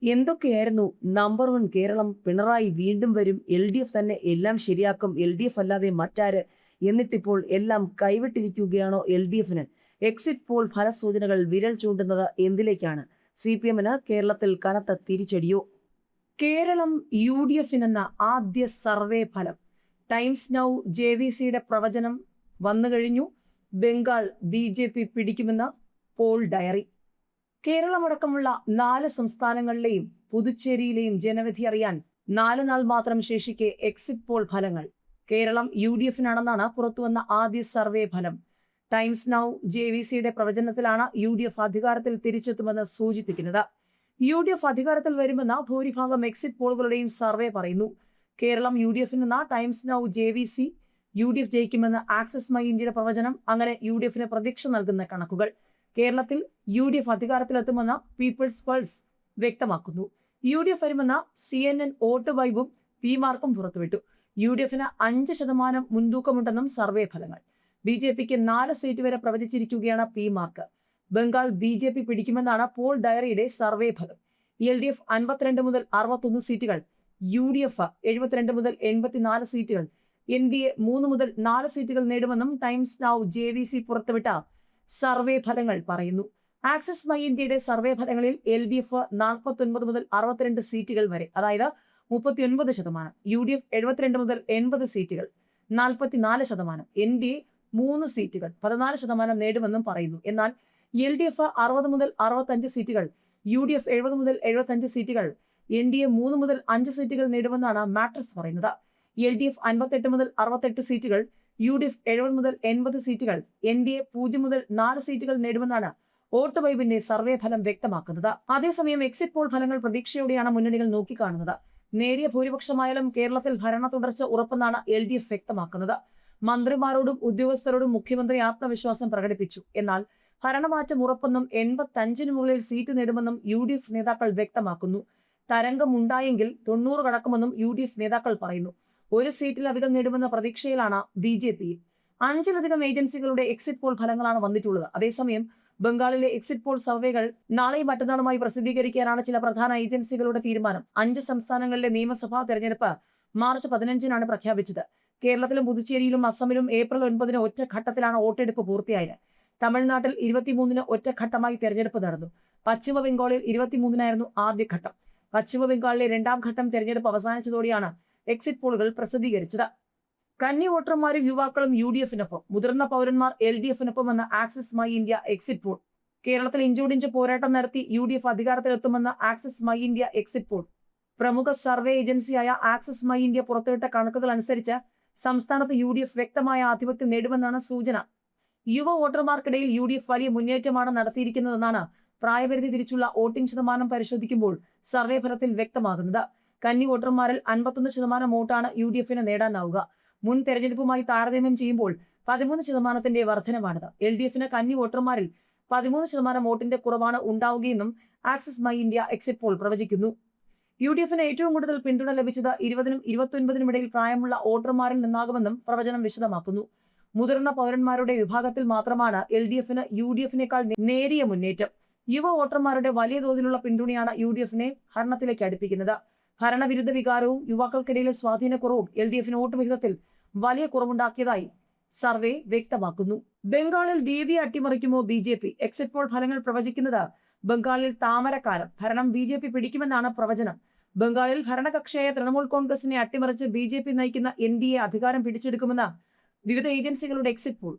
എന്തൊക്കെയായിരുന്നു number one Keralam? Pinarayi വീണ്ടും വരും, LDF തന്നെ എല്ലാം ശരിയാക്കും, LDF അല്ലാതെ മറ്റാര്? എന്നിട്ടിപ്പോൾ എല്ലാം കൈവിട്ടിരിക്കുകയാണോ LDFന്? എക്സിറ്റ് പോൾ ഫലസൂചനകൾ വിരൽ ചൂണ്ടുന്നത് എന്തിലേക്കാണ്? CPMന് കേരളത്തിൽ കനത്ത തിരിച്ചടിയോ? കേരളം UDFനെന്ന ആദ്യ സർവേ ഫലം. ടൈംസ് നൗ JVCയുടെ പ്രവചനം വന്നു കഴിഞ്ഞു. ബംഗാൾ BJP പിടിക്കുമെന്ന പോൾ ഡയറി. കേരളമടക്കമുള്ള 4 സംസ്ഥാനങ്ങളിലെയും പുതുച്ചേരിയിലെയും ജനവിധി അറിയാൻ 4 നാൾ മാത്രം ശേഷിക്കെ എക്സിറ്റ് പോൾ ഫലങ്ങൾ. കേരളം UDFനാണെന്നാണ് പുറത്തുവന്ന ആദ്യ സർവേ ഫലം. ടൈംസ് നൗ JVCയുടെ പ്രവചനത്തിലാണ് UDF അധികാരത്തിൽ തിരിച്ചെത്തുമെന്ന് സൂചിപ്പിക്കുന്നത്. UDF അധികാരത്തിൽ വരുമെന്ന ഭൂരിഭാഗം എക്സിറ്റ് പോളുകളുടെയും സർവേ പറയുന്നു. കേരളം UDFനെന്ന ടൈംസ് നൗ JVC, UDF ജയിക്കുമെന്ന് ആക്സിസ് മൈ ഇന്ത്യയുടെ പ്രവചനം, അങ്ങനെ UDFന് പ്രതീക്ഷ നൽകുന്ന കണക്കുകൾ. കേരളത്തിൽ UDF അധികാരത്തിലെത്തുമെന്ന പീപ്പിൾസ് പൾസ് വ്യക്തമാക്കുന്നു. UDF വരുമെന്ന CNN വോട്ട് വൈബും PMarkഉം പുറത്തുവിട്ടു. UDFന് 5% മുൻതൂക്കമുണ്ടെന്നും സർവേ ഫലങ്ങൾ. BJPക്ക് 4 സീറ്റ് വരെ പ്രവചിച്ചിരിക്കുകയാണ് PMark. ബംഗാൾ BJP പിടിക്കുമെന്നാണ് പോൾ ഡയറിയുടെ സർവേ ഫലം. LDF 52 മുതൽ 61 സീറ്റുകൾ, UDF 72 മുതൽ 84 സീറ്റുകൾ, NDA 3 മുതൽ 4 സീറ്റുകൾ നേടുമെന്നും ടൈംസ് നൗ JVC പുറത്തുവിട്ട സർവേ ഫലങ്ങൾ പറയുന്നു. ആക്സിസ് മൈ ഇന്ത്യയുടെ സർവേ ഫലങ്ങളിൽ LDF 49 മുതൽ 62 സീറ്റുകൾ വരെ, അതായത് 39%, UDF 72 മുതൽ 80 സീറ്റുകൾ, 44%, NDA 3 സീറ്റുകൾ, 14% നേടുമെന്നും പറയുന്നു. എന്നാൽ LDF 60 മുതൽ 65 സീറ്റുകൾ, UDF 70 മുതൽ 75 സീറ്റുകൾ, NDA 3 മുതൽ 5 സീറ്റുകൾ നേടുമെന്നാണ് മാട്രിക്സ് പറയുന്നത്. LDF 58 മുതൽ 68 സീറ്റുകൾ, UDF 70 മുതൽ 80 സീറ്റുകൾ, NDA 0 മുതൽ 4 സീറ്റുകൾ നേടുമെന്നാണ് വോട്ട് വൈബിന്റെ സർവേ ഫലം വ്യക്തമാക്കുന്നത്. അതേസമയം എക്സിറ്റ് പോൾ ഫലങ്ങൾ പ്രതീക്ഷയോടെയാണ് മുന്നണികൾ നോക്കിക്കാണുന്നത്. നേരിയ ഭൂരിപക്ഷമായാലും കേരളത്തിൽ ഭരണ തുടർച്ച ഉറപ്പെന്നാണ് LDF വ്യക്തമാക്കുന്നത്. മന്ത്രിമാരോടും ഉദ്യോഗസ്ഥരോടും മുഖ്യമന്ത്രി ആത്മവിശ്വാസം പ്രകടിപ്പിച്ചു. എന്നാൽ ഭരണമാറ്റം ഉറപ്പെന്നും 85-ന് മുകളിൽ സീറ്റ് നേടുമെന്നും UDF നേതാക്കൾ വ്യക്തമാക്കുന്നു. തരംഗം ഉണ്ടായെങ്കിൽ 90 കടക്കുമെന്നും UDF നേതാക്കൾ പറയുന്നു. 1 സീറ്റിലധികം നേടുമെന്ന പ്രതീക്ഷയിലാണ് BJP. 5-ലധികം ഏജൻസികളുടെ എക്സിറ്റ് പോൾ ഫലങ്ങളാണ് വന്നിട്ടുള്ളത്. അതേസമയം ബംഗാളിലെ എക്സിറ്റ് പോൾ സർവേകൾ നാളെയും മറ്റന്നാളുമായി പ്രസിദ്ധീകരിക്കാനാണ് ചില പ്രധാന ഏജൻസികളുടെ തീരുമാനം. 5 സംസ്ഥാനങ്ങളിലെ നിയമസഭാ തെരഞ്ഞെടുപ്പ് മാർച്ച് 15-നാണ് പ്രഖ്യാപിച്ചത്. കേരളത്തിലും പുതുച്ചേരിയിലും അസമിലും ഏപ്രിൽ 9-ന് ഒറ്റഘട്ടത്തിലാണ് വോട്ടെടുപ്പ് പൂർത്തിയായത്. തമിഴ്നാട്ടിൽ 23-ന് ഒറ്റഘട്ടമായി തെരഞ്ഞെടുപ്പ് നടന്നു. പശ്ചിമ ബംഗാളിൽ 23-നായിരുന്നു ആദ്യഘട്ടം. പശ്ചിമ ബംഗാളിലെ 2ാം ഘട്ടം തെരഞ്ഞെടുപ്പ് അവസാനിച്ചതോടെയാണ് എക്സിറ്റ് പോളുകൾ പ്രസിദ്ധീകരിച്ചത്. കന്നി വോട്ടർമാരും യുവാക്കളും UDFനൊപ്പം, മുതിർന്ന പൗരന്മാർ LDFനൊപ്പമെന്ന axis my India exit poll. കേരളത്തിൽ ഇഞ്ചോടിഞ്ച് പോരാട്ടം നടത്തി UDF അധികാരത്തിലെത്തുമെന്ന axis my India exit poll. പ്രമുഖ സർവേ ഏജൻസിയായ ആക്സിസ് മൈ ഇന്ത്യ പുറത്തുവിട്ട കണക്കുകൾ അനുസരിച്ച് സംസ്ഥാനത്ത് UDF വ്യക്തമായ ആധിപത്യം നേടുമെന്നാണ് സൂചന. യുവ വോട്ടർമാർക്കിടയിൽ UDF വലിയ മുന്നേറ്റമാണ് നടത്തിയിരിക്കുന്നതെന്നാണ് പ്രായപരിധി തിരിച്ചുള്ള വോട്ടിംഗ് ശതമാനം പരിശോധിക്കുമ്പോൾ സർവേ ഫലത്തിൽ വ്യക്തമാകുന്നത്. കന്നി വോട്ടർമാരിൽ 51% വോട്ടാണ് UDFന് നേടാനാവുക. മുൻ തെരഞ്ഞെടുപ്പുമായി താരതമ്യം ചെയ്യുമ്പോൾ 13% വർധനമാണിത്. LDFന് കന്നി വോട്ടർമാരിൽ 13% വോട്ടിന്റെ കുറവാണ് ഉണ്ടാവുകയെന്നും axis my India exit poll പ്രവചിക്കുന്നു. UDFന് ഏറ്റവും കൂടുതൽ പിന്തുണ ലഭിച്ചത് 20-നും 29-നും ഇടയിൽ പ്രായമുള്ള വോട്ടർമാരിൽ നിന്നാകുമെന്നും പ്രവചനം വിശദമാക്കുന്നു. മുതിർന്ന പൗരന്മാരുടെ വിഭാഗത്തിൽ മാത്രമാണ് LDFന് UDFനേക്കാൾ നേരിയ മുന്നേറ്റം. യുവ വോട്ടർമാരുടെ വലിയ തോതിലുള്ള പിന്തുണയാണ് UDFനെ ഭരണത്തിലേക്ക് അടുപ്പിക്കുന്നത്. ഭരണവിരുദ്ധ വികാരവും യുവാക്കൾക്കിടയിലെ സ്വാധീനക്കുറവും LDFന് വോട്ട് വിഹിതത്തിൽ വലിയ കുറവുണ്ടാക്കിയതായി സർവേ വ്യക്തമാക്കുന്നു. ബംഗാളിൽ ദേവിയെ അട്ടിമറിക്കുമോ BJP? എക്സിറ്റ് പോൾ ഫലങ്ങൾ പ്രവചിക്കുന്നത് ബംഗാളിൽ താമരക്കാലം, ഭരണം BJP പിടിക്കുമെന്നാണ് പ്രവചനം. ബംഗാളിൽ ഭരണകക്ഷിയായ തൃണമൂൽ കോൺഗ്രസിനെ അട്ടിമറിച്ച് BJP നയിക്കുന്ന NDA അധികാരം പിടിച്ചെടുക്കുമെന്ന് വിവിധ ഏജൻസികളുടെ എക്സിറ്റ് പോൾ.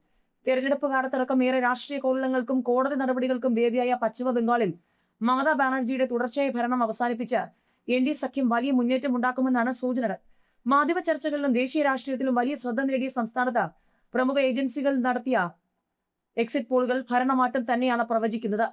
തെരഞ്ഞെടുപ്പ് കാലത്തടക്കം ഏറെ രാഷ്ട്രീയ കോളിളങ്ങൾക്കും കോടതി നടപടികൾക്കും വേദിയായ പശ്ചിമ ബംഗാളിൽ മമതാ ബാനർജിയുടെ തുടർച്ചയായ ഭരണം അവസാനിപ്പിച്ച് NDA സഖ്യം വലിയ മുന്നേറ്റം ഉണ്ടാക്കുമെന്നാണ് സൂചനകൾ. മാധ്യമ ചർച്ചകളിലും ദേശീയ രാഷ്ട്രീയത്തിലും വലിയ ശ്രദ്ധ നേടിയ സംസ്ഥാനത്ത് പ്രമുഖ ഏജൻസികൾ നടത്തിയ എക്സിറ്റ് പോളുകൾ ഭരണമാറ്റം തന്നെയാണ് പ്രവചിക്കുന്നത്.